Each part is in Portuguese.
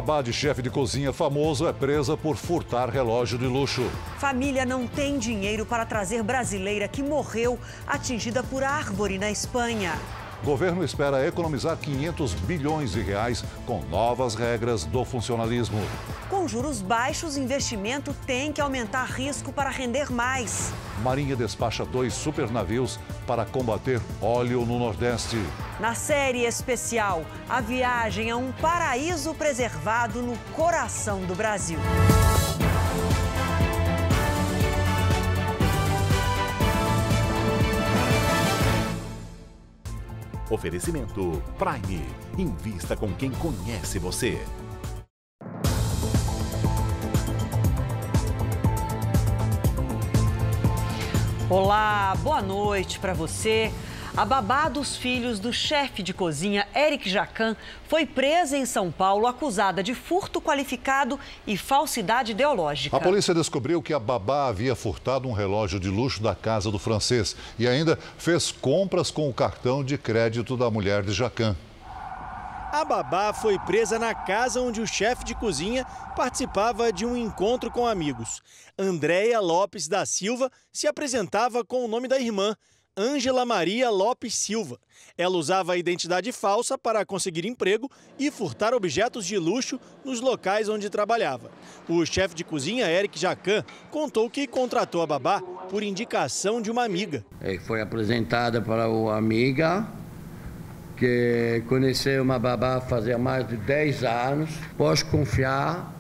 Babá de chefe de cozinha famoso é presa por furtar relógio de luxo. Família não tem dinheiro para trazer brasileira que morreu atingida por árvore na Espanha. Governo espera economizar 500 bilhões de reais com novas regras do funcionalismo. Com juros baixos, investimento tem que aumentar risco para render mais. Marinha despacha 2 supernavios para combater óleo no Nordeste. Na série especial, a viagem a um paraíso preservado no coração do Brasil. Oferecimento Prime. Invista com quem conhece você. Olá, boa noite para você. A babá dos filhos do chefe de cozinha, Eric Jacquin, foi presa em São Paulo acusada de furto qualificado e falsidade ideológica. A polícia descobriu que a babá havia furtado um relógio de luxo da casa do francês e ainda fez compras com o cartão de crédito da mulher de Jacquin. A babá foi presa na casa onde o chefe de cozinha participava de um encontro com amigos. Andréia Lopes da Silva se apresentava com o nome da irmã, Ângela Maria Lopes Silva. Ela usava a identidade falsa para conseguir emprego e furtar objetos de luxo nos locais onde trabalhava. O chefe de cozinha, Eric Jacquin, contou que contratou a babá por indicação de uma amiga. Foi apresentada para uma amiga que conheceu uma babá fazia mais de 10 anos. Posso confiar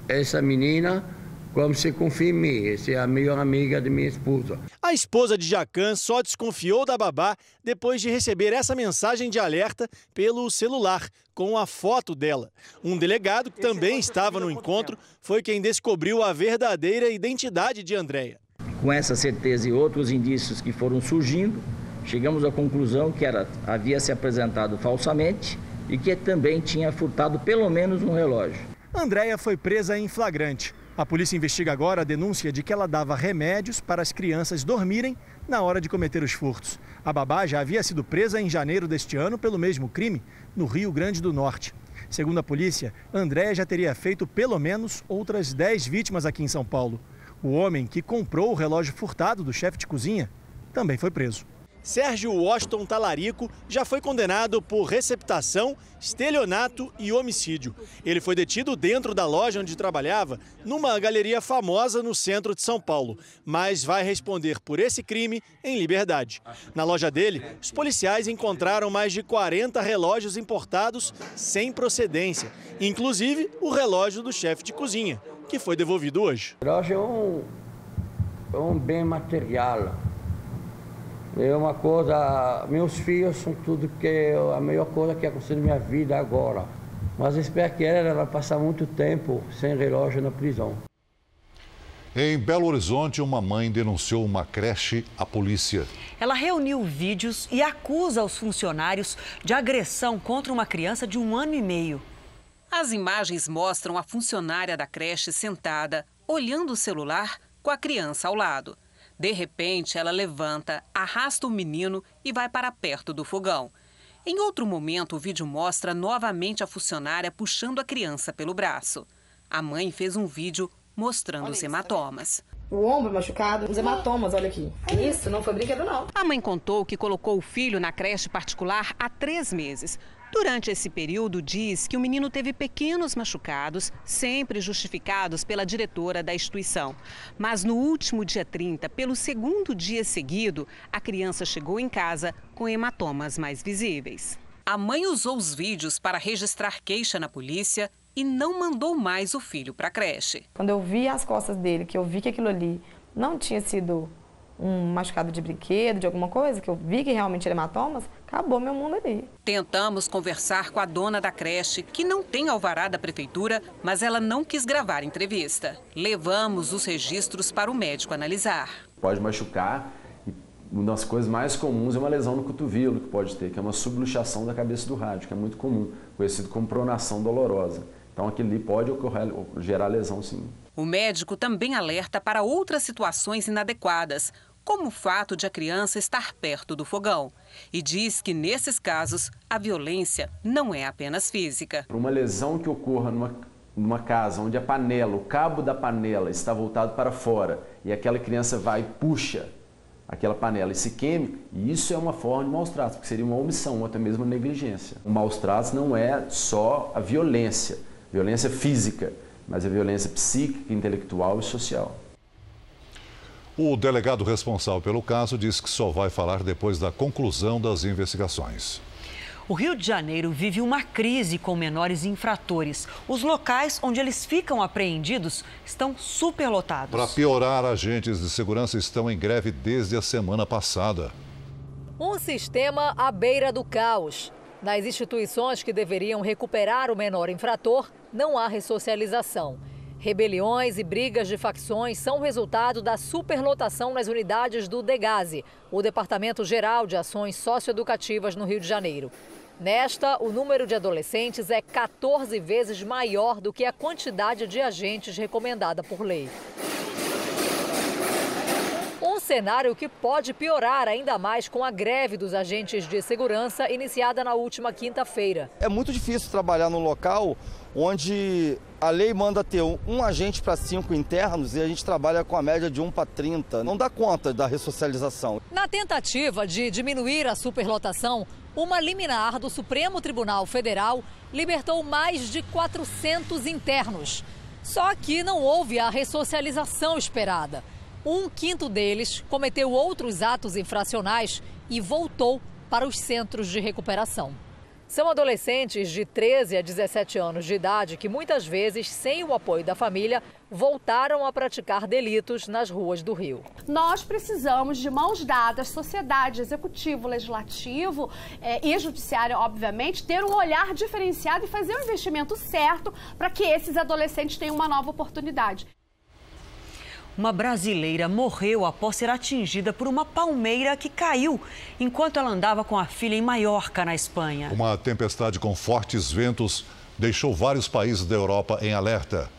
essa menina como se confia em mim. Essa é a melhor amiga de minha esposa. A esposa de Jacquin só desconfiou da babá depois de receber essa mensagem de alerta pelo celular, com a foto dela. Um delegado que também estava no encontro foi quem descobriu a verdadeira identidade de Andréia. Com essa certeza e outros indícios que foram surgindo, chegamos à conclusão que havia se apresentado falsamente e que também tinha furtado pelo menos um relógio. Andréia foi presa em flagrante. A polícia investiga agora a denúncia de que ela dava remédios para as crianças dormirem na hora de cometer os furtos. A babá já havia sido presa em janeiro deste ano pelo mesmo crime, no Rio Grande do Norte. Segundo a polícia, Andréia já teria feito pelo menos outras 10 vítimas aqui em São Paulo. O homem que comprou o relógio furtado do chefe de cozinha também foi preso. Sérgio Washington Talarico já foi condenado por receptação, estelionato e homicídio. Ele foi detido dentro da loja onde trabalhava, numa galeria famosa no centro de São Paulo, mas vai responder por esse crime em liberdade. Na loja dele, os policiais encontraram mais de 40 relógios importados sem procedência, inclusive o relógio do chefe de cozinha, que foi devolvido hoje. O relógio é um bem material. É uma coisa, meus filhos são tudo que a melhor coisa que aconteceu na minha vida agora. Mas espero que ela vai passar muito tempo sem relógio na prisão. Em Belo Horizonte, uma mãe denunciou uma creche à polícia. Ela reuniu vídeos e acusa os funcionários de agressão contra uma criança de 1 ano e meio. As imagens mostram a funcionária da creche sentada, olhando o celular com a criança ao lado. De repente, ela levanta, arrasta o menino e vai para perto do fogão. Em outro momento, o vídeo mostra novamente a funcionária puxando a criança pelo braço. A mãe fez um vídeo mostrando os hematomas. O ombro machucado, os hematomas, olha aqui. Isso não foi brinquedo, não. A mãe contou que colocou o filho na creche particular há 3 meses. Durante esse período, diz que o menino teve pequenos machucados, sempre justificados pela diretora da instituição. Mas no último dia 30, pelo 2º dia seguido, a criança chegou em casa com hematomas mais visíveis. A mãe usou os vídeos para registrar queixa na polícia e não mandou mais o filho para a creche. Quando eu vi as costas dele, que eu vi que aquilo ali não tinha sido um machucado de brinquedo, de alguma coisa, que eu vi que realmente era hematomas, acabou meu mundo ali. Tentamos conversar com a dona da creche, que não tem alvará da prefeitura, mas ela não quis gravar entrevista. Levamos os registros para o médico analisar. Pode machucar e uma das coisas mais comuns é uma lesão no cotovelo que pode ter, que é uma subluxação da cabeça do rádio, que é muito comum, conhecido como pronação dolorosa. Então aquilo ali pode gerar lesão, sim. O médico também alerta para outras situações inadequadas, como o fato de a criança estar perto do fogão. E diz que, nesses casos, a violência não é apenas física. Uma lesão que ocorra numa casa onde a panela, o cabo da panela está voltado para fora e aquela criança vai e puxa aquela panela e se queime, isso é uma forma de maus tratos, porque seria uma omissão ou até mesmo uma negligência. O maus tratos não é só a violência física, mas a violência psíquica, intelectual e social. O delegado responsável pelo caso disse que só vai falar depois da conclusão das investigações. O Rio de Janeiro vive uma crise com menores infratores. Os locais onde eles ficam apreendidos estão superlotados. Para piorar, agentes de segurança estão em greve desde a semana passada. Um sistema à beira do caos. Nas instituições que deveriam recuperar o menor infrator, não há ressocialização. Rebeliões e brigas de facções são resultado da superlotação nas unidades do DEGASE, o Departamento Geral de Ações Socioeducativas no Rio de Janeiro. Nesta, o número de adolescentes é 14 vezes maior do que a quantidade de agentes recomendada por lei. Um cenário que pode piorar ainda mais com a greve dos agentes de segurança iniciada na última quinta-feira. É muito difícil trabalhar num local onde a lei manda ter um agente para 5 internos e a gente trabalha com a média de 1 para 30. Não dá conta da ressocialização. Na tentativa de diminuir a superlotação, uma liminar do Supremo Tribunal Federal libertou mais de 400 internos. Só que não houve a ressocialização esperada. 1/5 deles cometeu outros atos infracionais e voltou para os centros de recuperação. São adolescentes de 13 a 17 anos de idade que muitas vezes, sem o apoio da família, voltaram a praticar delitos nas ruas do Rio. Nós precisamos de mãos dadas, sociedade, executivo, legislativo e judiciário, obviamente, ter um olhar diferenciado e fazer o investimento certo para que esses adolescentes tenham uma nova oportunidade. Uma brasileira morreu após ser atingida por uma palmeira que caiu enquanto ela andava com a filha em Maiorca, na Espanha. Uma tempestade com fortes ventos deixou vários países da Europa em alerta.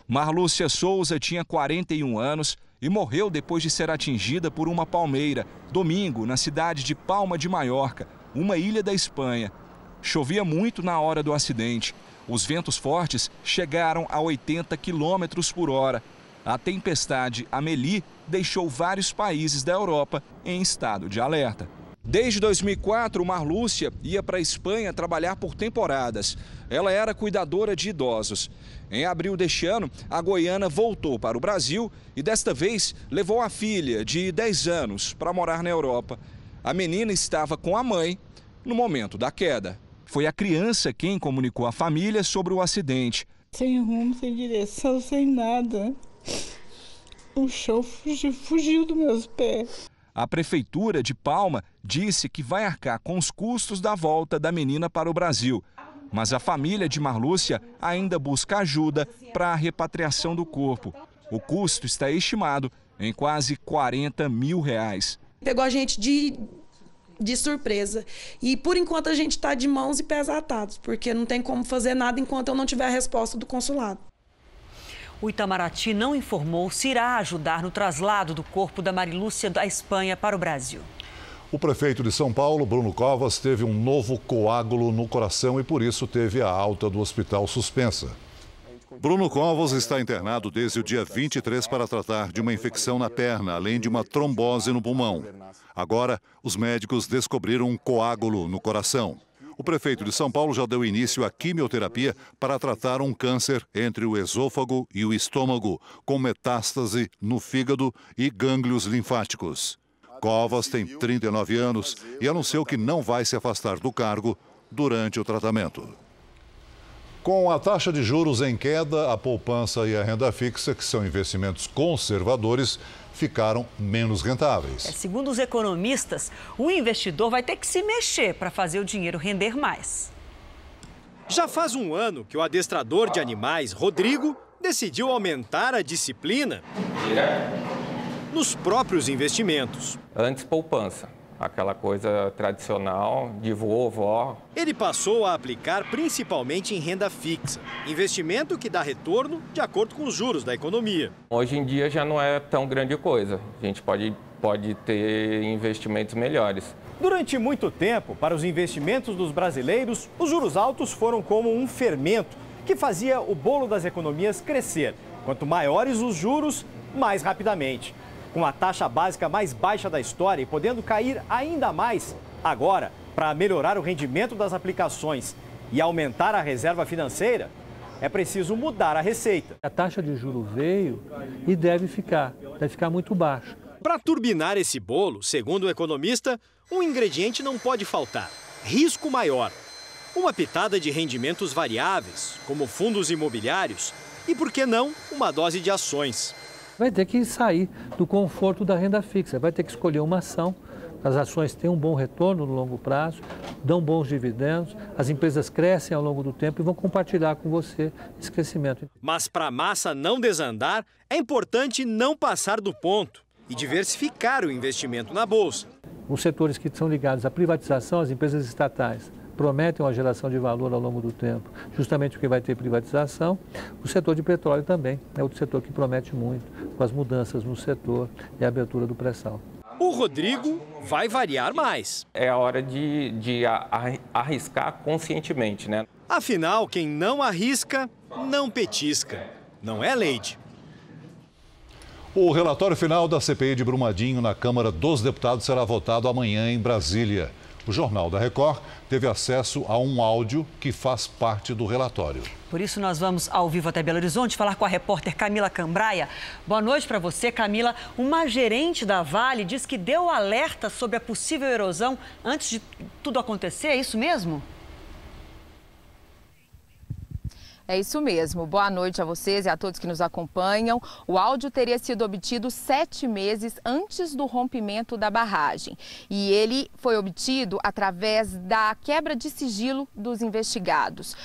Marlúcia Souza tinha 41 anos e morreu depois de ser atingida por uma palmeira, domingo, na cidade de Palma de Maiorca, uma ilha da Espanha. Chovia muito na hora do acidente. Os ventos fortes chegaram a 80 km por hora. A tempestade Amélie deixou vários países da Europa em estado de alerta. Desde 2004, Marlúcia ia para a Espanha trabalhar por temporadas. Ela era cuidadora de idosos. Em abril deste ano, a goiana voltou para o Brasil e desta vez levou a filha de 10 anos para morar na Europa. A menina estava com a mãe no momento da queda. Foi a criança quem comunicou à família sobre o acidente. Sem rumo, sem direção, sem nada. O chão fugiu dos meus pés. A prefeitura de Palma disse que vai arcar com os custos da volta da menina para o Brasil. Mas a família de Marlúcia ainda busca ajuda para a repatriação do corpo. O custo está estimado em quase R$40 mil. Pegou a gente de surpresa. E por enquanto a gente está de mãos e pés atados, porque não tem como fazer nada enquanto eu não tiver a resposta do consulado. O Itamaraty não informou se irá ajudar no traslado do corpo da Marilúcia da Espanha para o Brasil. O prefeito de São Paulo, Bruno Covas, teve um novo coágulo no coração e por isso teve a alta do hospital suspensa. Bruno Covas está internado desde o dia 23 para tratar de uma infecção na perna, além de uma trombose no pulmão. Agora, os médicos descobriram um coágulo no coração. O prefeito de São Paulo já deu início à quimioterapia para tratar um câncer entre o esôfago e o estômago, com metástase no fígado e gânglios linfáticos. Covas tem 39 anos e anunciou que não vai se afastar do cargo durante o tratamento. Com a taxa de juros em queda, a poupança e a renda fixa, que são investimentos conservadores, ficaram menos rentáveis. Segundo os economistas, o investidor vai ter que se mexer para fazer o dinheiro render mais. Já faz um ano que o adestrador de animais, Rodrigo, decidiu aumentar a disciplina nos próprios investimentos. Antes, poupança. Aquela coisa tradicional de vô, vó. Ele passou a aplicar principalmente em renda fixa, investimento que dá retorno de acordo com os juros da economia. Hoje em dia já não é tão grande coisa. A gente pode pode ter investimentos melhores. Durante muito tempo, para os investimentos dos brasileiros, os juros altos foram como um fermento que fazia o bolo das economias crescer. Quanto maiores os juros, mais rapidamente. Com a taxa básica mais baixa da história e podendo cair ainda mais, agora, para melhorar o rendimento das aplicações e aumentar a reserva financeira, é preciso mudar a receita. A taxa de juros veio e deve ficar muito baixa. Para turbinar esse bolo, segundo o economista, um ingrediente não pode faltar: risco maior. Uma pitada de rendimentos variáveis, como fundos imobiliários, e, por que não, uma dose de ações. Vai ter que sair do conforto da renda fixa, vai ter que escolher uma ação. As ações têm um bom retorno no longo prazo, dão bons dividendos, as empresas crescem ao longo do tempo e vão compartilhar com você esse crescimento. Mas para a massa não desandar, é importante não passar do ponto e diversificar o investimento na Bolsa. Os setores que são ligados à privatização, as empresas estatais, prometem uma geração de valor ao longo do tempo, justamente porque vai ter privatização. O setor de petróleo também é outro setor que promete muito, com as mudanças no setor e a abertura do pré-sal. O Rodrigo vai variar mais. É a hora de arriscar conscientemente, né? Afinal, quem não arrisca, não petisca. Não é, Leide? O relatório final da CPI de Brumadinho na Câmara dos Deputados será votado amanhã em Brasília. O Jornal da Record teve acesso a um áudio que faz parte do relatório. Por isso, nós vamos ao vivo até Belo Horizonte falar com a repórter Camila Cambraia. Boa noite para você, Camila. Uma gerente da Vale diz que deu alerta sobre a possível erosão antes de tudo acontecer. É isso mesmo? É isso mesmo. Boa noite a vocês e a todos que nos acompanham. O áudio teria sido obtido 7 meses antes do rompimento da barragem. E ele foi obtido através da quebra de sigilo dos investigados.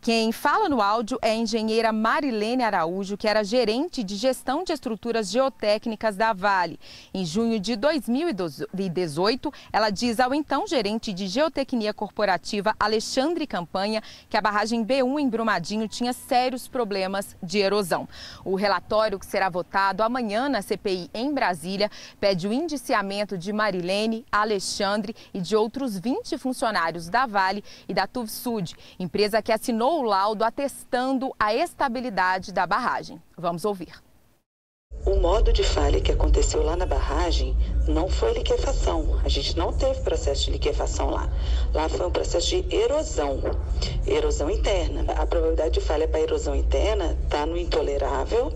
Quem fala no áudio é a engenheira Marilene Araújo, que era gerente de gestão de estruturas geotécnicas da Vale. Em junho de 2018, ela diz ao então gerente de geotecnia corporativa, Alexandre Campanha, que a barragem B1 em Brumadinho tinha sérios problemas de erosão. O relatório, que será votado amanhã na CPI em Brasília, pede o indiciamento de Marilene, Alexandre e de outros 20 funcionários da Vale e da Tuvsud, empresa que assinou o laudo atestando a estabilidade da barragem. Vamos ouvir. O modo de falha que aconteceu lá na barragem não foi liquefação. A gente não teve processo de liquefação lá. Lá foi um processo de erosão interna. A probabilidade de falha para erosão interna está no intolerável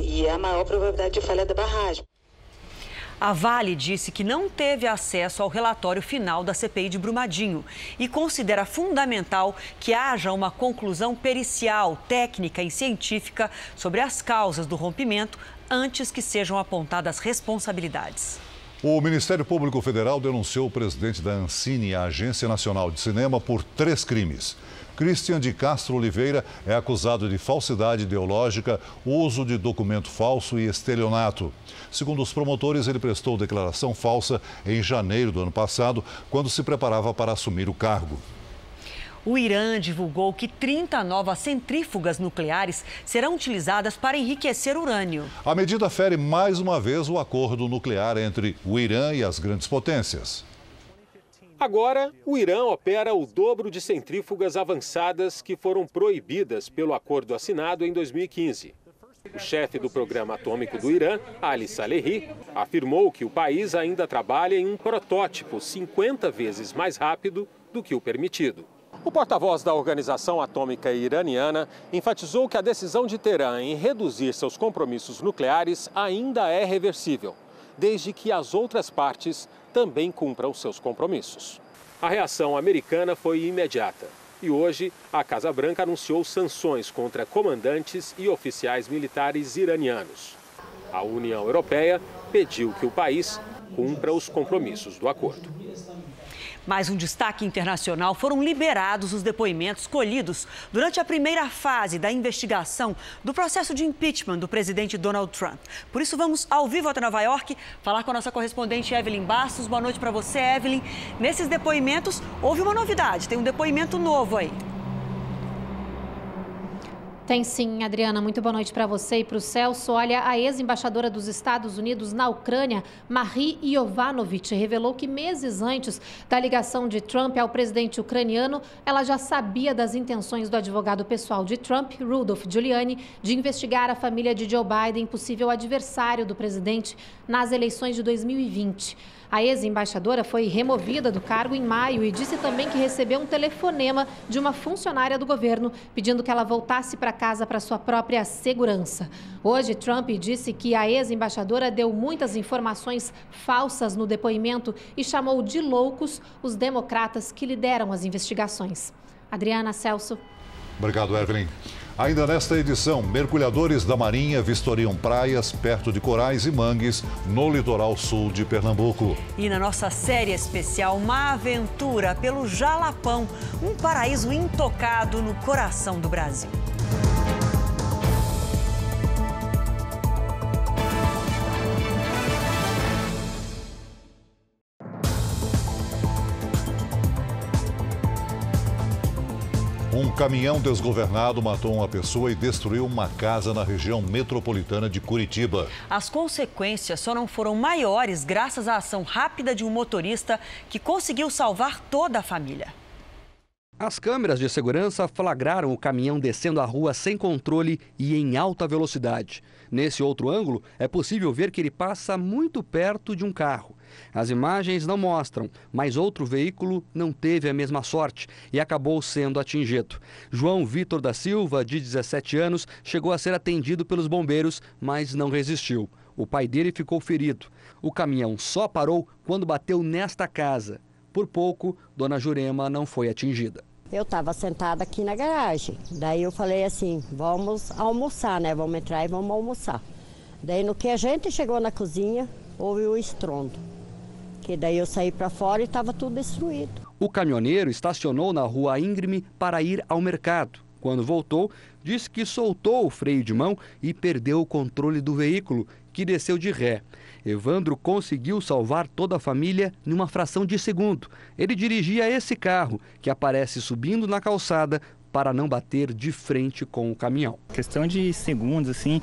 e é a maior probabilidade de falha da barragem. A Vale disse que não teve acesso ao relatório final da CPI de Brumadinho e considera fundamental que haja uma conclusão pericial, técnica e científica sobre as causas do rompimento antes que sejam apontadas responsabilidades. O Ministério Público Federal denunciou o presidente da Ancine, a Agência Nacional de Cinema, por 3 crimes. Christian de Castro Oliveira é acusado de falsidade ideológica, uso de documento falso e estelionato. Segundo os promotores, ele prestou declaração falsa em janeiro do ano passado, quando se preparava para assumir o cargo. O Irã divulgou que 30 novas centrífugas nucleares serão utilizadas para enriquecer urânio. A medida fere mais uma vez o acordo nuclear entre o Irã e as grandes potências. Agora, o Irã opera o dobro de centrífugas avançadas que foram proibidas pelo acordo assinado em 2015. O chefe do programa atômico do Irã, Ali Salehi, afirmou que o país ainda trabalha em um protótipo 50 vezes mais rápido do que o permitido. O porta-voz da Organização Atômica Iraniana enfatizou que a decisão de Teherã em reduzir seus compromissos nucleares ainda é reversível, desde que as outras partes também cumpram seus compromissos. A reação americana foi imediata e hoje a Casa Branca anunciou sanções contra comandantes e oficiais militares iranianos. A União Europeia pediu que o país cumpra os compromissos do acordo. Mais um destaque internacional: foram liberados os depoimentos colhidos durante a primeira fase da investigação do processo de impeachment do presidente Donald Trump. Por isso, vamos ao vivo até Nova York falar com a nossa correspondente Evelyn Bastos. Boa noite para você, Evelyn. Nesses depoimentos, houve uma novidade, tem um depoimento novo aí. Tem sim, Adriana. Muito boa noite para você e para o Celso. Olha, a ex-embaixadora dos Estados Unidos na Ucrânia, Marie Yovanovitch, revelou que meses antes da ligação de Trump ao presidente ucraniano, ela já sabia das intenções do advogado pessoal de Trump, Rudolph Giuliani, de investigar a família de Joe Biden, possível adversário do presidente nas eleições de 2020. A ex-embaixadora foi removida do cargo em maio e disse também que recebeu um telefonema de uma funcionária do governo pedindo que ela voltasse para casa para sua própria segurança. Hoje, Trump disse que a ex-embaixadora deu muitas informações falsas no depoimento e chamou de loucos os democratas que lideram as investigações. Adriana, Celso. Obrigado, Evelyn. Ainda nesta edição, mergulhadores da Marinha vistoriam praias perto de corais e mangues no litoral sul de Pernambuco. E na nossa série especial, uma aventura pelo Jalapão, um paraíso intocado no coração do Brasil. Um caminhão desgovernado matou uma pessoa e destruiu uma casa na região metropolitana de Curitiba. As consequências só não foram maiores graças à ação rápida de um motorista que conseguiu salvar toda a família. As câmeras de segurança flagraram o caminhão descendo a rua sem controle e em alta velocidade. Nesse outro ângulo, é possível ver que ele passa muito perto de um carro. As imagens não mostram, mas outro veículo não teve a mesma sorte e acabou sendo atingido. João Vitor da Silva, de 17 anos, chegou a ser atendido pelos bombeiros, mas não resistiu. O pai dele ficou ferido. O caminhão só parou quando bateu nesta casa. Por pouco, Dona Jurema não foi atingida. Eu estava sentada aqui na garagem. Daí eu falei assim, vamos almoçar, né? Vamos entrar e vamos almoçar. Daí no que a gente chegou na cozinha, houve o estrondo. Que daí eu saí para fora e estava tudo destruído. O caminhoneiro estacionou na rua íngreme para ir ao mercado. Quando voltou, disse que soltou o freio de mão e perdeu o controle do veículo, que desceu de ré. Evandro conseguiu salvar toda a família em uma fração de segundo. Ele dirigia esse carro, que aparece subindo na calçada para não bater de frente com o caminhão. Questão de segundos, assim,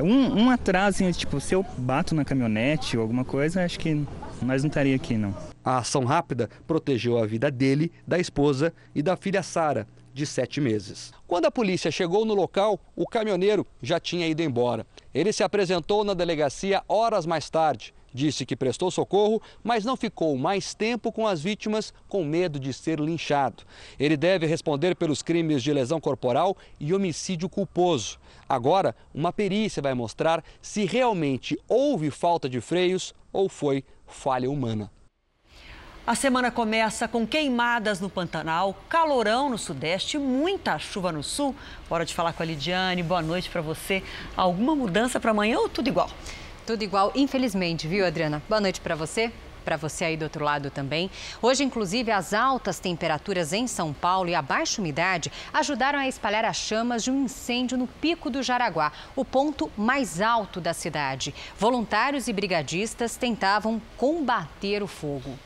um atraso, tipo, se eu bato na caminhonete ou alguma coisa, acho que nós não estaria aqui, não. A ação rápida protegeu a vida dele, da esposa e da filha Sara, de 7 meses. Quando a polícia chegou no local, o caminhoneiro já tinha ido embora. Ele se apresentou na delegacia horas mais tarde. Disse que prestou socorro, mas não ficou mais tempo com as vítimas com medo de ser linchado. Ele deve responder pelos crimes de lesão corporal e homicídio culposo. Agora, uma perícia vai mostrar se realmente houve falta de freios ou foi falha humana. A semana começa com queimadas no Pantanal, calorão no Sudeste, muita chuva no Sul. Hora de falar com a Lidiane. Boa noite para você. Alguma mudança para amanhã ou tudo igual? Tudo igual, infelizmente, viu, Adriana? Boa noite para você aí do outro lado também. Hoje, inclusive, as altas temperaturas em São Paulo e a baixa umidade ajudaram a espalhar as chamas de um incêndio no Pico do Jaraguá, o ponto mais alto da cidade. Voluntários e brigadistas tentavam combater o fogo.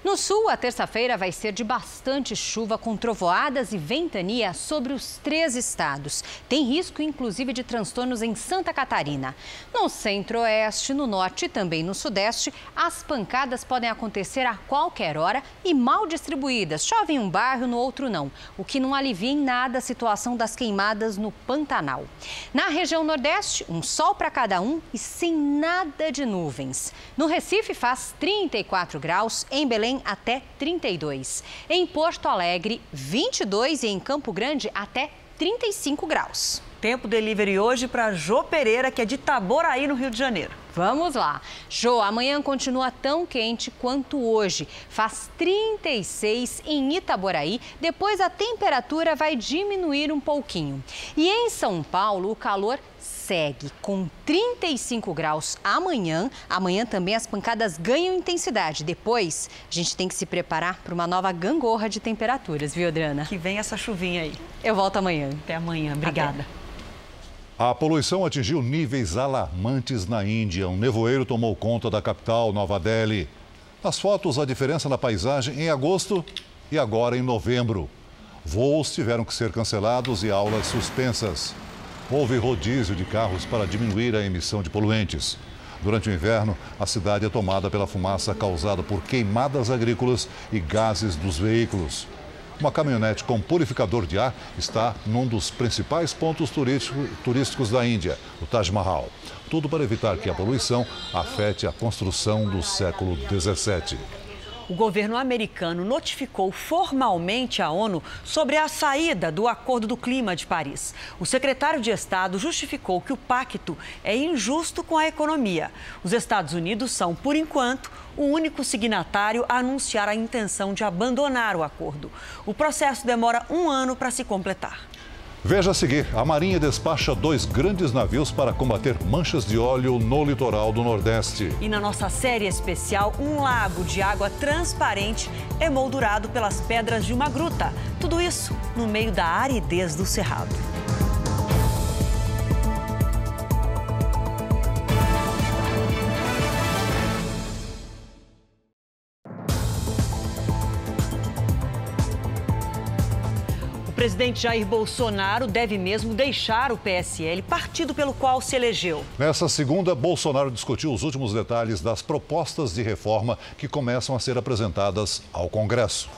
No sul, a terça-feira vai ser de bastante chuva com trovoadas e ventania sobre os 3 estados. Tem risco, inclusive, de transtornos em Santa Catarina. No centro-oeste, no norte e também no sudeste, as pancadas podem acontecer a qualquer hora e mal distribuídas. Chove em um bairro, no outro não, o que não alivia em nada a situação das queimadas no Pantanal. Na região nordeste, um sol para cada um e sem nada de nuvens. No Recife faz 34 graus, em Belém até 32. Em Porto Alegre, 22 e em Campo Grande até 35 graus. Tempo delivery hoje para Jô Pereira, que é de Itaboraí, no Rio de Janeiro. Vamos lá. Jô, amanhã continua tão quente quanto hoje. Faz 36 em Itaboraí, depois a temperatura vai diminuir um pouquinho. E em São Paulo, o calor segue com 35 graus amanhã. Amanhã também as pancadas ganham intensidade. Depois, a gente tem que se preparar para uma nova gangorra de temperaturas, viu, Adriana? Que vem essa chuvinha aí. Eu volto amanhã. Até amanhã. Obrigada. A poluição atingiu níveis alarmantes na Índia. Um nevoeiro tomou conta da capital, Nova Delhi. Nas fotos, a diferença na paisagem em agosto e agora em novembro. Voos tiveram que ser cancelados e aulas suspensas. houve rodízio de carros para diminuir a emissão de poluentes. Durante o inverno, a cidade é tomada pela fumaça causada por queimadas agrícolas e gases dos veículos. Uma caminhonete com purificador de ar está num dos principais pontos turísticos da Índia, o Taj Mahal. Tudo para evitar que a poluição afete a construção do século XVII. O governo americano notificou formalmente a ONU sobre a saída do Acordo do Clima de Paris. O secretário de Estado justificou que o pacto é injusto com a economia. Os Estados Unidos são, por enquanto, o único signatário a anunciar a intenção de abandonar o acordo. O processo demora 1 ano para se completar. Veja a seguir, a Marinha despacha 2 grandes navios para combater manchas de óleo no litoral do Nordeste. E na nossa série especial, um lago de água transparente emoldurado pelas pedras de uma gruta. Tudo isso no meio da aridez do Cerrado. O presidente Jair Bolsonaro deve mesmo deixar o PSL, partido pelo qual se elegeu. Nessa segunda, Bolsonaro discutiu os últimos detalhes das propostas de reforma que começam a ser apresentadas ao Congresso.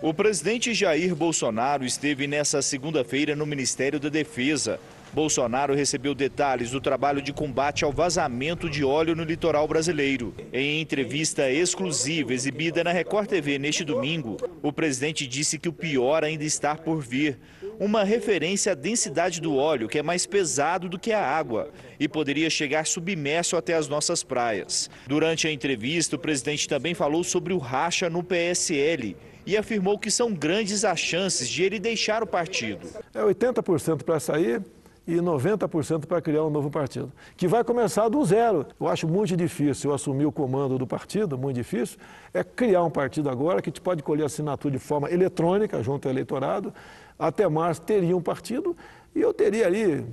O presidente Jair Bolsonaro esteve nessa segunda-feira no Ministério da Defesa. Bolsonaro recebeu detalhes do trabalho de combate ao vazamento de óleo no litoral brasileiro. Em entrevista exclusiva exibida na Record TV neste domingo, o presidente disse que o pior ainda está por vir. Uma referência à densidade do óleo, que é mais pesado do que a água e poderia chegar submerso até as nossas praias. Durante a entrevista, o presidente também falou sobre o racha no PSL e afirmou que são grandes as chances de ele deixar o partido. É 80% para sair e 90% para criar um novo partido, que vai começar do zero. Eu acho muito difícil eu assumir o comando do partido, muito difícil, é criar um partido agora que a gente pode colher assinatura de forma eletrônica junto ao eleitorado. Até março teria um partido e eu teria ali,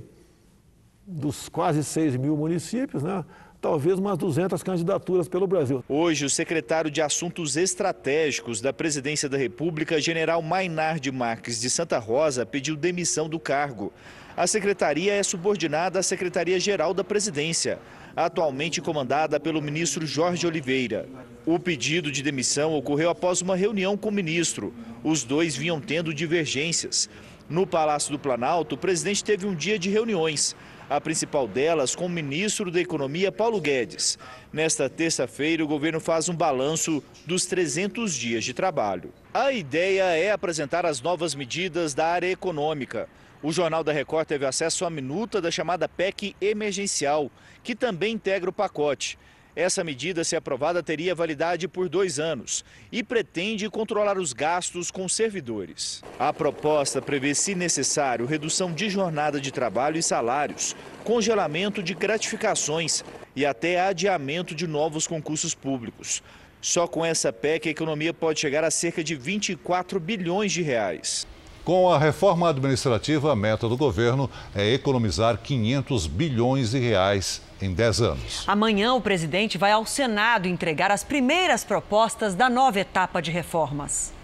dos quase 6 mil municípios, né? Talvez umas 200 candidaturas pelo Brasil. Hoje, o secretário de Assuntos Estratégicos da Presidência da República, general Maynard Marques de Santa Rosa, pediu demissão do cargo. A secretaria é subordinada à Secretaria-Geral da Presidência, atualmente comandada pelo ministro Jorge Oliveira. O pedido de demissão ocorreu após uma reunião com o ministro. Os dois vinham tendo divergências. No Palácio do Planalto, o presidente teve um dia de reuniões. A principal delas com o ministro da Economia, Paulo Guedes. Nesta terça-feira, o governo faz um balanço dos 300 dias de trabalho. A ideia é apresentar as novas medidas da área econômica. O Jornal da Record teve acesso à minuta da chamada PEC emergencial, que também integra o pacote. Essa medida, se aprovada, teria validade por 2 anos e pretende controlar os gastos com servidores. A proposta prevê, se necessário, redução de jornada de trabalho e salários, congelamento de gratificações e até adiamento de novos concursos públicos. Só com essa PEC, a economia pode chegar a cerca de 24 bilhões de reais. Com a reforma administrativa, a meta do governo é economizar 500 bilhões de reais em 10 anos. Amanhã, o presidente vai ao Senado entregar as primeiras propostas da nova etapa de reformas.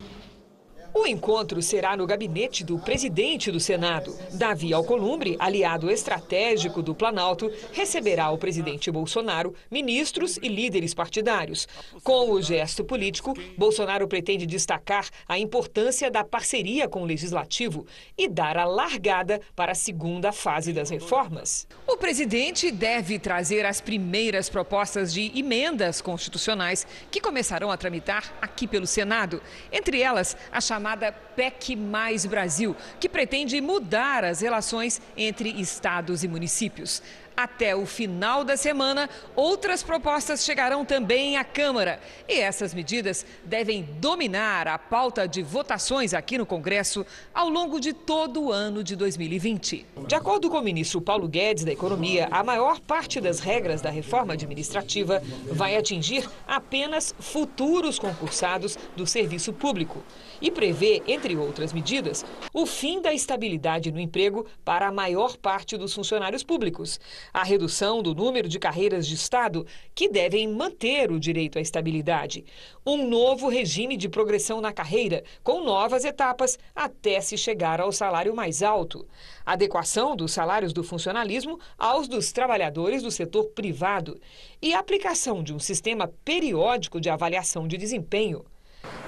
O encontro será no gabinete do presidente do Senado. Davi Alcolumbre, aliado estratégico do Planalto, receberá o presidente Bolsonaro, ministros e líderes partidários. Com o gesto político, Bolsonaro pretende destacar a importância da parceria com o Legislativo e dar a largada para a segunda fase das reformas. O presidente deve trazer as primeiras propostas de emendas constitucionais que começarão a tramitar aqui pelo Senado. Entre elas, a chamada PEC Mais Brasil, que pretende mudar as relações entre estados e municípios. Até o final da semana, outras propostas chegarão também à Câmara. E essas medidas devem dominar a pauta de votações aqui no Congresso ao longo de todo o ano de 2020. De acordo com o ministro Paulo Guedes da Economia, a maior parte das regras da reforma administrativa vai atingir apenas futuros concursados do serviço público e prevê, entre outras medidas, o fim da estabilidade no emprego para a maior parte dos funcionários públicos. a redução do número de carreiras de Estado que devem manter o direito à estabilidade, um novo regime de progressão na carreira, com novas etapas até se chegar ao salário mais alto, adequação dos salários do funcionalismo aos dos trabalhadores do setor privado e aplicação de um sistema periódico de avaliação de desempenho.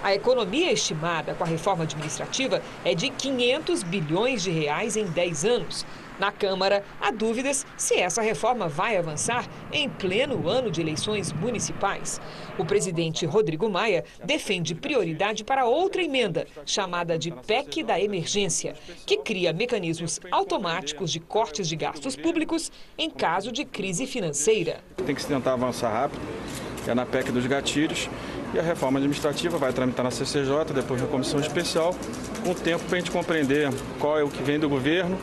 A economia estimada com a reforma administrativa é de 500 bilhões de reais em 10 anos. Na Câmara, há dúvidas se essa reforma vai avançar em pleno ano de eleições municipais. O presidente Rodrigo Maia defende prioridade para outra emenda, chamada de PEC da Emergência, que cria mecanismos automáticos de cortes de gastos públicos em caso de crise financeira. Tem que se tentar avançar rápido, é na PEC dos gatilhos, e a reforma administrativa vai tramitar na CCJ, depois na comissão especial, com tempo para a gente compreender qual é o que vem do governo,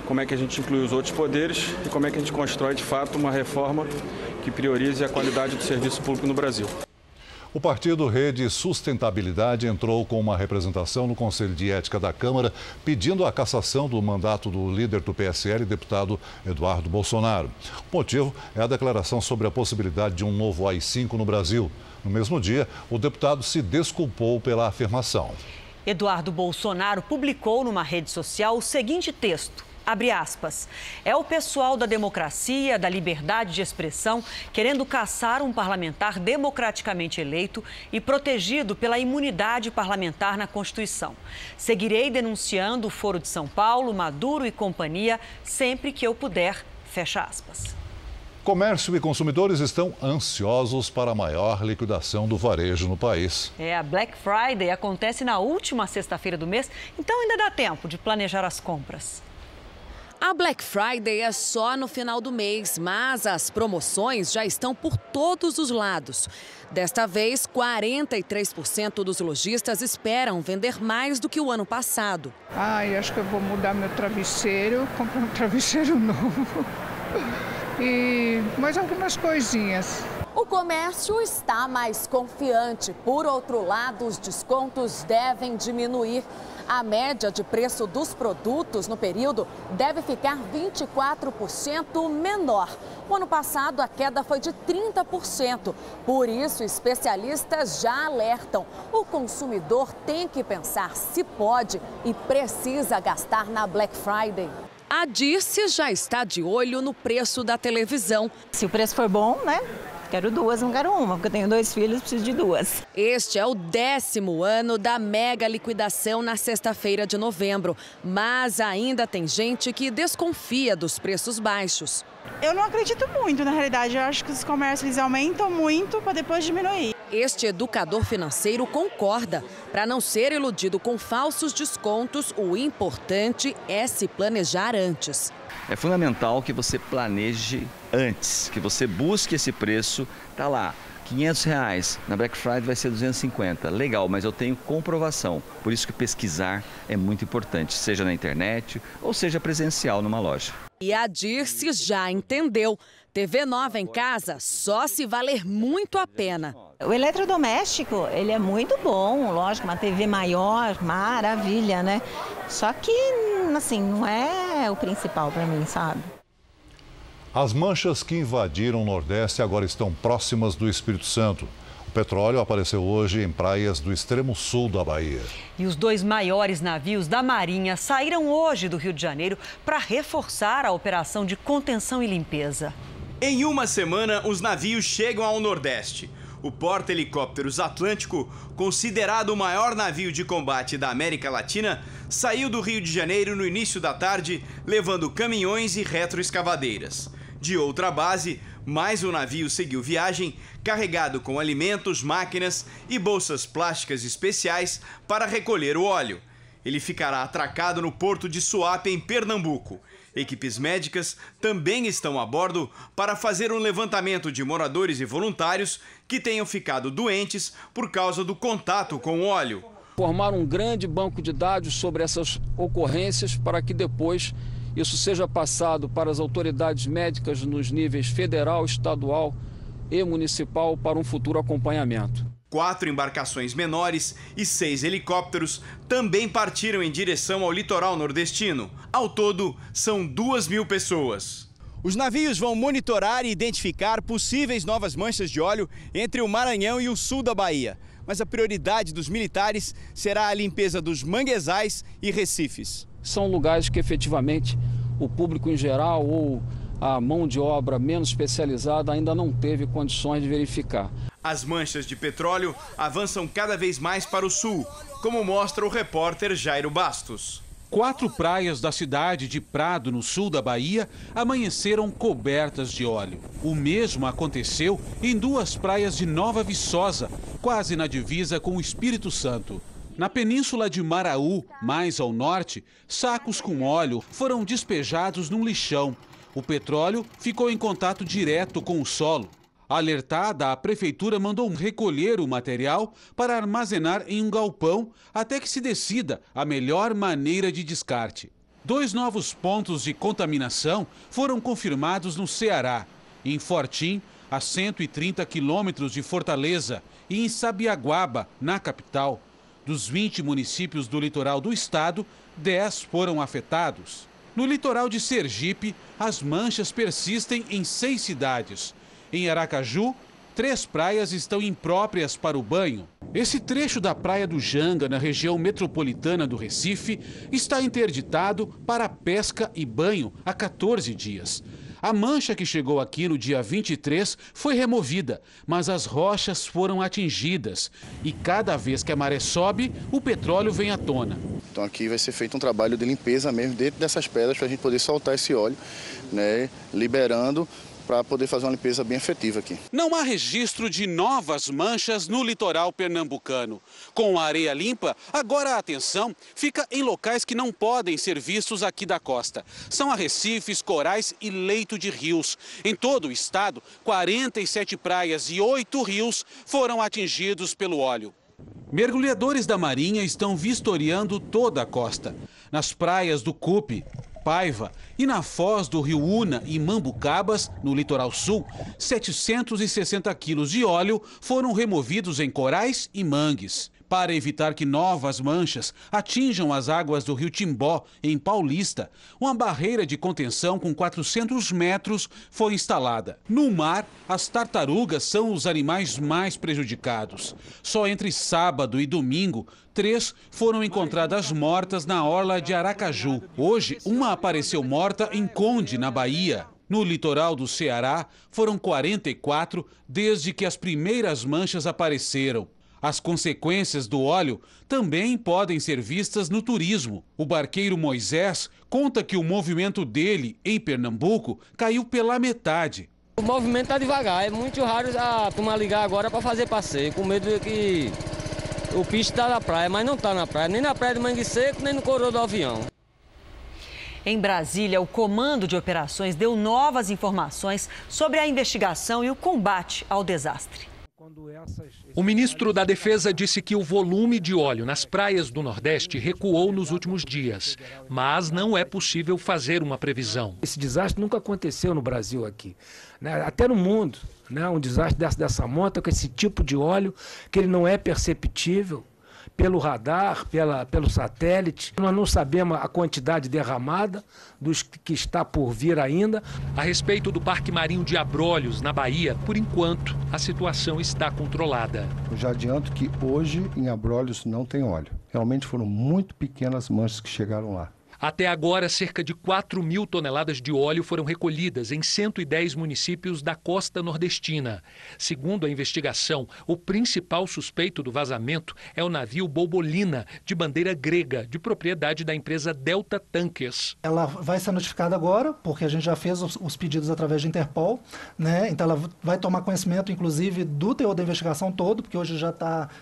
como é que a gente inclui os outros poderes e como é que a gente constrói, de fato, uma reforma que priorize a qualidade do serviço público no Brasil. O partido Rede Sustentabilidade entrou com uma representação no Conselho de Ética da Câmara pedindo a cassação do mandato do líder do PSL, deputado Eduardo Bolsonaro. O motivo é a declaração sobre a possibilidade de um novo AI-5 no Brasil. No mesmo dia, o deputado se desculpou pela afirmação. Eduardo Bolsonaro publicou numa rede social o seguinte texto. Abre aspas, é o pessoal da democracia, da liberdade de expressão, querendo caçar um parlamentar democraticamente eleito e protegido pela imunidade parlamentar na Constituição. Seguirei denunciando o Foro de São Paulo, Maduro e companhia, sempre que eu puder, fecha aspas. Comércio e consumidores estão ansiosos para a maior liquidação do varejo no país. A Black Friday acontece na última sexta-feira do mês, então ainda dá tempo de planejar as compras. A Black Friday é só no final do mês, mas as promoções já estão por todos os lados. Desta vez, 43% dos lojistas esperam vender mais do que o ano passado. Acho que eu vou mudar meu travesseiro, comprar um travesseiro novo e mais algumas coisinhas. O comércio está mais confiante. Por outro lado, os descontos devem diminuir. A média de preço dos produtos no período deve ficar 24% menor. O ano passado, a queda foi de 30%. Por isso, especialistas já alertam. O consumidor tem que pensar se pode e precisa gastar na Black Friday. A Dirce já está de olho no preço da televisão. Se o preço for bom, né? Quero duas, não quero uma, porque eu tenho 2 filhos e preciso de 2. Este é o 10º ano da mega liquidação na sexta-feira de novembro. Mas ainda tem gente que desconfia dos preços baixos. Eu não acredito muito, na realidade. Eu acho que os comércios eles aumentam muito para depois diminuir. Este educador financeiro concorda. Para não ser iludido com falsos descontos, o importante é se planejar antes. É fundamental que você planeje antes, que você busque esse preço. Tá lá, R$500, na Black Friday vai ser 250. Legal, mas eu tenho comprovação. Por isso que pesquisar é muito importante, seja na internet ou seja presencial numa loja. E a Dirce já entendeu. TV nova em casa só se valer muito a pena. O eletrodoméstico, ele é muito bom, lógico, uma TV maior, maravilha, né? Só que, assim, não é o principal para mim, sabe? As manchas que invadiram o Nordeste agora estão próximas do Espírito Santo. O petróleo apareceu hoje em praias do extremo sul da Bahia. E os 2 maiores navios da Marinha saíram hoje do Rio de Janeiro para reforçar a operação de contenção e limpeza. Em uma semana, os navios chegam ao Nordeste. O porta-helicópteros Atlântico, considerado o maior navio de combate da América Latina, saiu do Rio de Janeiro no início da tarde, levando caminhões e retroescavadeiras. De outra base, mais um navio seguiu viagem, carregado com alimentos, máquinas e bolsas plásticas especiais para recolher o óleo. Ele ficará atracado no porto de Suape, em Pernambuco. Equipes médicas também estão a bordo para fazer um levantamento de moradores e voluntários que tenham ficado doentes por causa do contato com o óleo. Formar um grande banco de dados sobre essas ocorrências para que depois isso seja passado para as autoridades médicas nos níveis federal, estadual e municipal para um futuro acompanhamento. 4 embarcações menores e 6 helicópteros também partiram em direção ao litoral nordestino. Ao todo, são 2.000 pessoas. Os navios vão monitorar e identificar possíveis novas manchas de óleo entre o Maranhão e o sul da Bahia. Mas a prioridade dos militares será a limpeza dos manguezais e recifes. São lugares que efetivamente o público em geral ou a mão de obra menos especializada ainda não teve condições de verificar. As manchas de petróleo avançam cada vez mais para o sul, como mostra o repórter Jairo Bastos. 4 praias da cidade de Prado, no sul da Bahia, amanheceram cobertas de óleo. O mesmo aconteceu em 2 praias de Nova Viçosa, quase na divisa com o Espírito Santo. Na península de Maraú, mais ao norte, sacos com óleo foram despejados num lixão. O petróleo ficou em contato direto com o solo. Alertada, a prefeitura mandou recolher o material para armazenar em um galpão até que se decida a melhor maneira de descarte. 2 novos pontos de contaminação foram confirmados no Ceará, em Fortim, a 130 quilômetros de Fortaleza, e em Sabiaguaba, na capital. Dos 20 municípios do litoral do estado, 10 foram afetados. No litoral de Sergipe, as manchas persistem em 6 cidades. Em Aracaju, 3 praias estão impróprias para o banho. Esse trecho da Praia do Janga, na região metropolitana do Recife, está interditado para pesca e banho há 14 dias. A mancha que chegou aqui no dia 23 foi removida, mas as rochas foram atingidas. E cada vez que a maré sobe, o petróleo vem à tona. Então aqui vai ser feito um trabalho de limpeza mesmo dentro dessas pedras para a gente poder soltar esse óleo, né, liberando, para poder fazer uma limpeza bem efetiva aqui. Não há registro de novas manchas no litoral pernambucano. Com a areia limpa, agora a atenção fica em locais que não podem ser vistos aqui da costa. São arrecifes, corais e leito de rios. Em todo o estado, 47 praias e 8 rios foram atingidos pelo óleo. Mergulhadores da Marinha estão vistoriando toda a costa. Nas praias do Cupe, Paiva e na foz do rio Una e Mambucabas, no litoral sul, 760 quilos de óleo foram removidos em corais e mangues. Para evitar que novas manchas atinjam as águas do rio Timbó, em Paulista, uma barreira de contenção com 400 metros foi instalada. No mar, as tartarugas são os animais mais prejudicados. Só entre sábado e domingo, 3 foram encontradas mortas na orla de Aracaju. Hoje, uma apareceu morta em Conde, na Bahia. No litoral do Ceará, foram 44 desde que as primeiras manchas apareceram. As consequências do óleo também podem ser vistas no turismo. O barqueiro Moisés conta que o movimento dele, em Pernambuco, caiu pela metade. O movimento está devagar, é muito raro a turma ligar agora para fazer passeio, com medo de que o piche está na praia, mas não está na praia, nem na praia de Mangue Seco, nem no coroa do avião. Em Brasília, o Comando de Operações deu novas informações sobre a investigação e o combate ao desastre. O ministro da Defesa disse que o volume de óleo nas praias do Nordeste recuou nos últimos dias, mas não é possível fazer uma previsão. Esse desastre nunca aconteceu no Brasil aqui, né? Até no mundo, né? Um desastre dessa monta com esse tipo de óleo que ele não é perceptível pelo radar, pelo satélite. Nós não sabemos a quantidade derramada dos que está por vir ainda. A respeito do Parque Marinho de Abrolhos, na Bahia, por enquanto, a situação está controlada. Eu já adianto que hoje em Abrolhos não tem óleo. Realmente foram muito pequenas manchas que chegaram lá. Até agora, cerca de 4.000 toneladas de óleo foram recolhidas em 110 municípios da costa nordestina. Segundo a investigação, o principal suspeito do vazamento é o navio Bobolina, de bandeira grega, de propriedade da empresa Delta Tankers. Ela vai ser notificada agora, porque a gente já fez os pedidos através de Interpol, né? Então ela vai tomar conhecimento, inclusive, do teor da investigação todo, porque hoje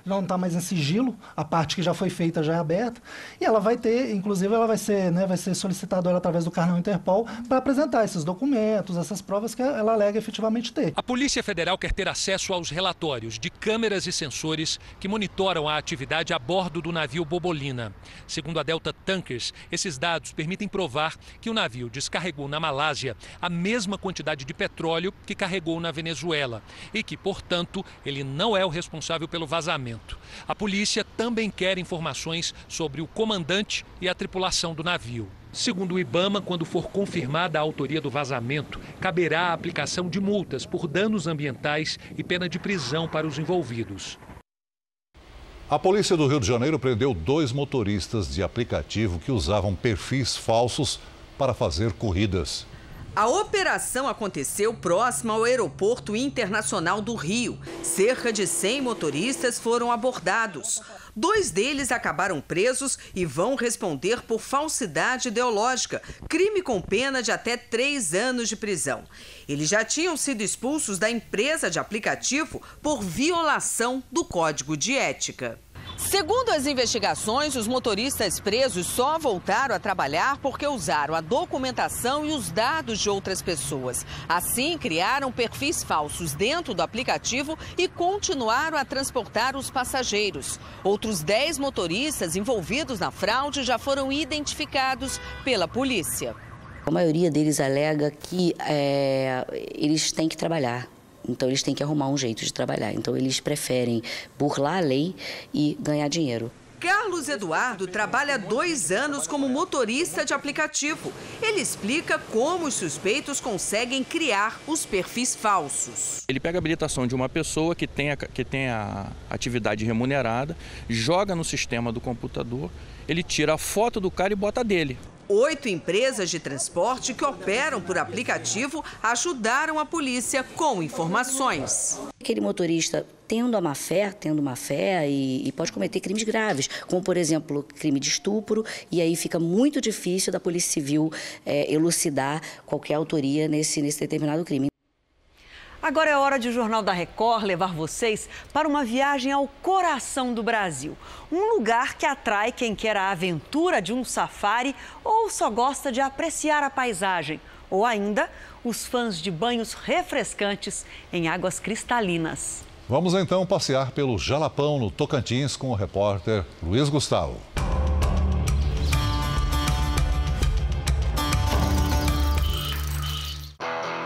não está mais em sigilo, a parte que já foi feita já é aberta, e ela vai ter, inclusive, ela vai ser solicitado ela através do carnê Interpol para apresentar esses documentos, essas provas que ela alega efetivamente ter. A Polícia Federal quer ter acesso aos relatórios de câmeras e sensores que monitoram a atividade a bordo do navio Bobolina. Segundo a Delta Tankers, esses dados permitem provar que o navio descarregou na Malásia a mesma quantidade de petróleo que carregou na Venezuela e que, portanto, ele não é o responsável pelo vazamento. A polícia também quer informações sobre o comandante e a tripulação do navio. navio. Segundo o IBAMA, quando for confirmada a autoria do vazamento, caberá a aplicação de multas por danos ambientais e pena de prisão para os envolvidos. A polícia do Rio de Janeiro prendeu 2 motoristas de aplicativo que usavam perfis falsos para fazer corridas. A operação aconteceu próximo ao Aeroporto Internacional do Rio. Cerca de 100 motoristas foram abordados. 2 deles acabaram presos e vão responder por falsidade ideológica, crime com pena de até 3 anos de prisão. Eles já tinham sido expulsos da empresa de aplicativo por violação do Código de Ética. Segundo as investigações, os motoristas presos só voltaram a trabalhar porque usaram a documentação e os dados de outras pessoas. Assim, criaram perfis falsos dentro do aplicativo e continuaram a transportar os passageiros. Outros 10 motoristas envolvidos na fraude já foram identificados pela polícia. A maioria deles alega que eles têm que trabalhar. Então, eles têm que arrumar um jeito de trabalhar. Então, eles preferem burlar a lei e ganhar dinheiro. Carlos Eduardo trabalha há 2 anos como motorista de aplicativo. Ele explica como os suspeitos conseguem criar os perfis falsos. Ele pega a habilitação de uma pessoa que tem a atividade remunerada, joga no sistema do computador, ele tira a foto do cara e bota a dele. 8 empresas de transporte que operam por aplicativo ajudaram a polícia com informações. Aquele motorista tendo uma fé e pode cometer crimes graves, como, por exemplo, crime de estupro, e aí fica muito difícil da Polícia Civil elucidar qualquer autoria nesse determinado crime. Agora é hora de o Jornal da Record levar vocês para uma viagem ao coração do Brasil. Um lugar que atrai quem quer a aventura de um safari ou só gosta de apreciar a paisagem. Ou ainda, os fãs de banhos refrescantes em águas cristalinas. Vamos então passear pelo Jalapão, no Tocantins, com o repórter Luiz Gustavo.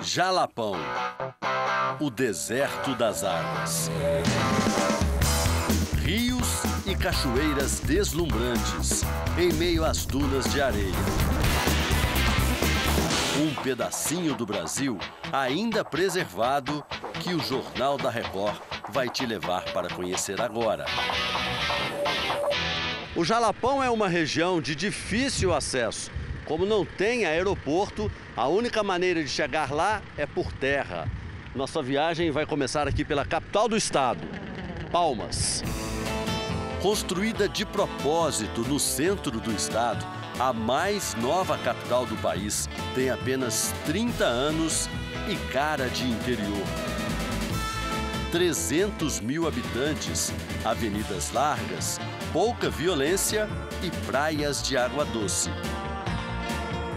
Jalapão, o deserto das águas. Rios e cachoeiras deslumbrantes em meio às dunas de areia. Um pedacinho do Brasil ainda preservado que o Jornal da Record vai te levar para conhecer agora. O Jalapão é uma região de difícil acesso. Como não tem aeroporto, a única maneira de chegar lá é por terra. Nossa viagem vai começar aqui pela capital do estado, Palmas. Construída de propósito no centro do estado, a mais nova capital do país tem apenas 30 anos e cara de interior. 300 mil habitantes, avenidas largas, pouca violência e praias de água doce.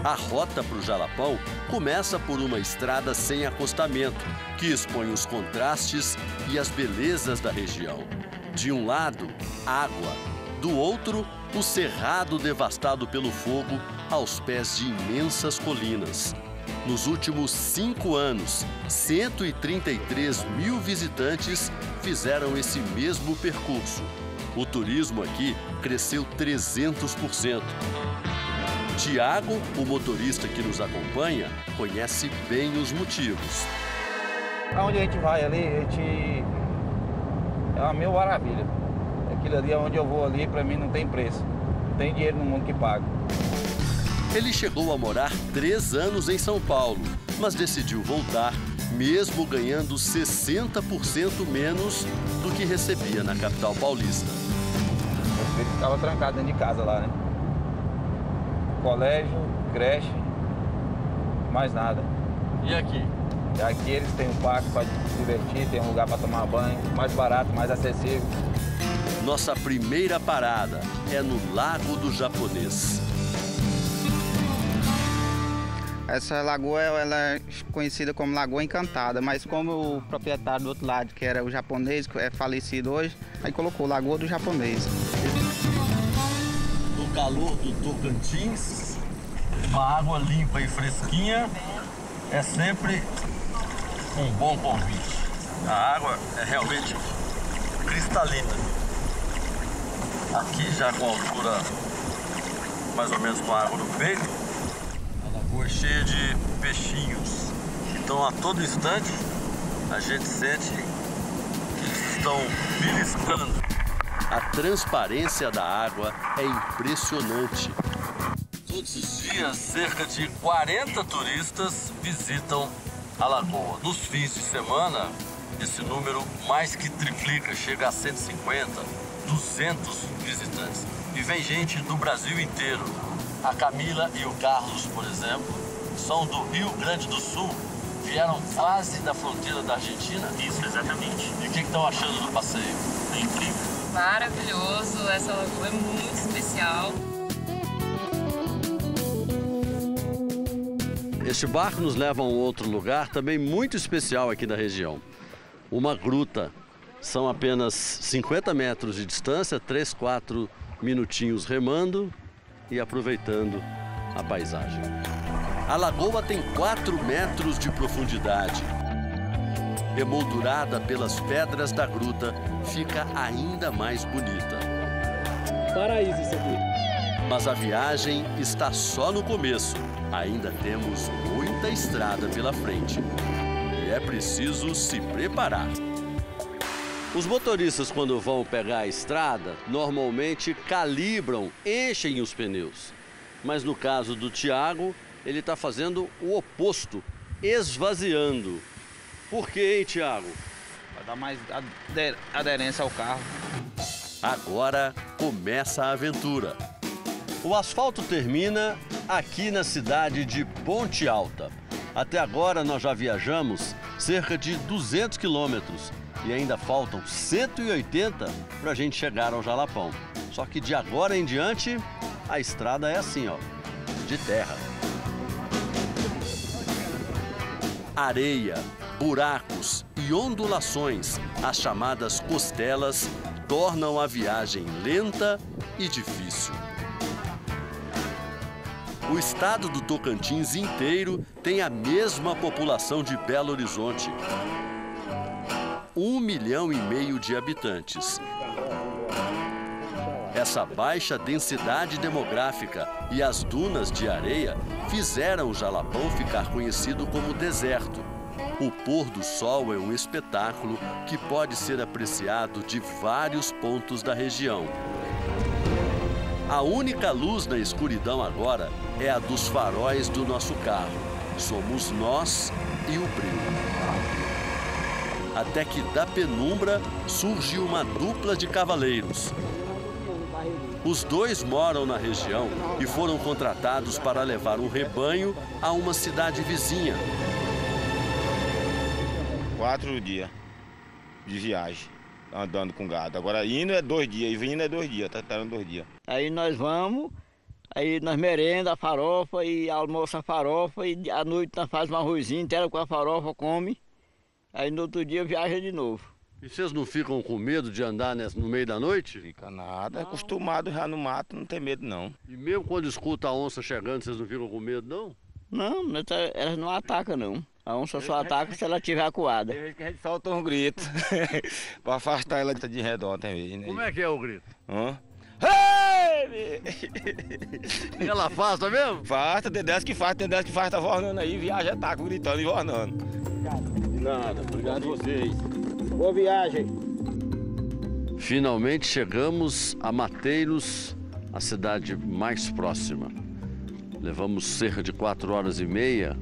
A rota para o Jalapão começa por uma estrada sem acostamento, que expõe os contrastes e as belezas da região. De um lado, água, do outro, o cerrado devastado pelo fogo aos pés de imensas colinas. Nos últimos 5 anos, 133 mil visitantes fizeram esse mesmo percurso. O turismo aqui cresceu 300%. Tiago, o motorista que nos acompanha, conhece bem os motivos. Aonde a gente vai ali, é uma mil maravilha. Aquilo ali é onde eu vou ali, para mim não tem preço. Não tem dinheiro no mundo que paga. Ele chegou a morar 3 anos em São Paulo, mas decidiu voltar, mesmo ganhando 60% menos do que recebia na capital paulista. Ele ficava trancado dentro de casa lá, né? Colégio, creche, mais nada. E aqui? E aqui eles têm um parque para se divertir, tem um lugar para tomar banho, mais barato, mais acessível. Nossa primeira parada é no Lago do Japonês. Essa lagoa ela é conhecida como Lagoa Encantada, mas como o proprietário do outro lado, que era o japonês, que é falecido hoje, aí colocou Lagoa do Japonês. No calor do Tocantins, uma água limpa e fresquinha é sempre um bom convite. A água é realmente cristalina. Aqui já com altura mais ou menos com a água no peito. A lagoa é cheia de peixinhos. Então, a todo instante, a gente sente que eles estão beliscando. A transparência da água é impressionante. Todos os dias, cerca de 40 turistas visitam a lagoa. Nos fins de semana, esse número mais que triplica, chega a 150, 200 visitantes. E vem gente do Brasil inteiro. A Camila e o Carlos, por exemplo, são do Rio Grande do Sul. Vieram quase da fronteira da Argentina? Isso, exatamente. E o que estão achando do passeio? É incrível. Maravilhoso, essa lagoa é muito especial. Este barco nos leva a um outro lugar também muito especial aqui da região. Uma gruta. São apenas 50 metros de distância, 3, 4 minutinhos remando e aproveitando a paisagem. A lagoa tem 4 metros de profundidade. Emoldurada pelas pedras da gruta, fica ainda mais bonita. Paraíso isso aqui. Mas a viagem está só no começo. Ainda temos muita estrada pela frente. E é preciso se preparar. Os motoristas, quando vão pegar a estrada, normalmente calibram, enchem os pneus. Mas no caso do Tiago, ele está fazendo o oposto, esvaziando. Por quê, hein, Tiago? Vai dar mais aderência ao carro. Agora começa a aventura. O asfalto termina aqui na cidade de Ponte Alta. Até agora nós já viajamos cerca de 200 quilômetros e ainda faltam 180 para a gente chegar ao Jalapão. Só que de agora em diante, a estrada é assim, ó, de terra. Areia, buracos e ondulações, as chamadas costelas, tornam a viagem lenta e difícil. O estado do Tocantins inteiro tem a mesma população de Belo Horizonte. 1,5 milhão de habitantes. Essa baixa densidade demográfica e as dunas de areia fizeram o Jalapão ficar conhecido como deserto. O pôr do sol é um espetáculo que pode ser apreciado de vários pontos da região. A única luz na escuridão agora é a dos faróis do nosso carro. Somos nós e o brilho. Até que da penumbra surge uma dupla de cavaleiros. Os dois moram na região e foram contratados para levar um rebanho a uma cidade vizinha. 4 dias de viagem, andando com gado. Agora indo é 2 dias e vindo é 2 dias, tá esperando 2 dias. Aí nós vamos, aí nós merenda a farofa e almoça a farofa e à noite nós fazemos um arrozinho inteiro com a farofa, come. Aí no outro dia viaja de novo. E vocês não ficam com medo de andar no meio da noite? Fica nada, é acostumado já no mato, não tem medo não. E mesmo quando escuta a onça chegando, vocês não ficam com medo não? Não, elas não atacam não. A onça só ataca se ela estiver acuada. Tem vez que a gente solta um grito para afastar ela de redor também. Né? Como é que é o grito? Hey! E ela afasta mesmo? Afasta, tem 10 que faz, tá vornando aí, viaja, ataca, gritando e vornando. De nada, obrigado a vocês. Boa viagem. Finalmente chegamos a Mateiros, a cidade mais próxima. Levamos cerca de 4 horas e meia,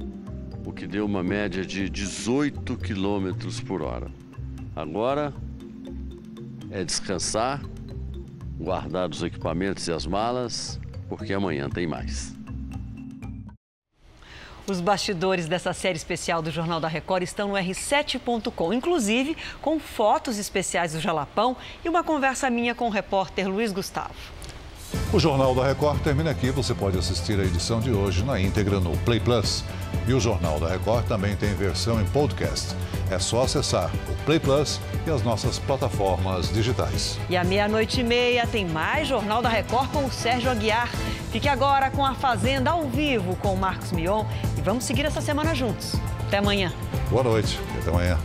o que deu uma média de 18 quilômetros por hora. Agora é descansar, guardar os equipamentos e as malas, porque amanhã tem mais. Os bastidores dessa série especial do Jornal da Record estão no r7.com, inclusive com fotos especiais do Jalapão e uma conversa minha com o repórter Luiz Gustavo. O Jornal da Record termina aqui. Você pode assistir a edição de hoje na íntegra no Play Plus. E o Jornal da Record também tem versão em podcast. É só acessar o Play Plus e as nossas plataformas digitais. E à 00:30 tem mais Jornal da Record com o Sérgio Aguiar. Fique agora com a Fazenda ao vivo com o Marcos Mion e vamos seguir essa semana juntos. Até amanhã. Boa noite e até amanhã.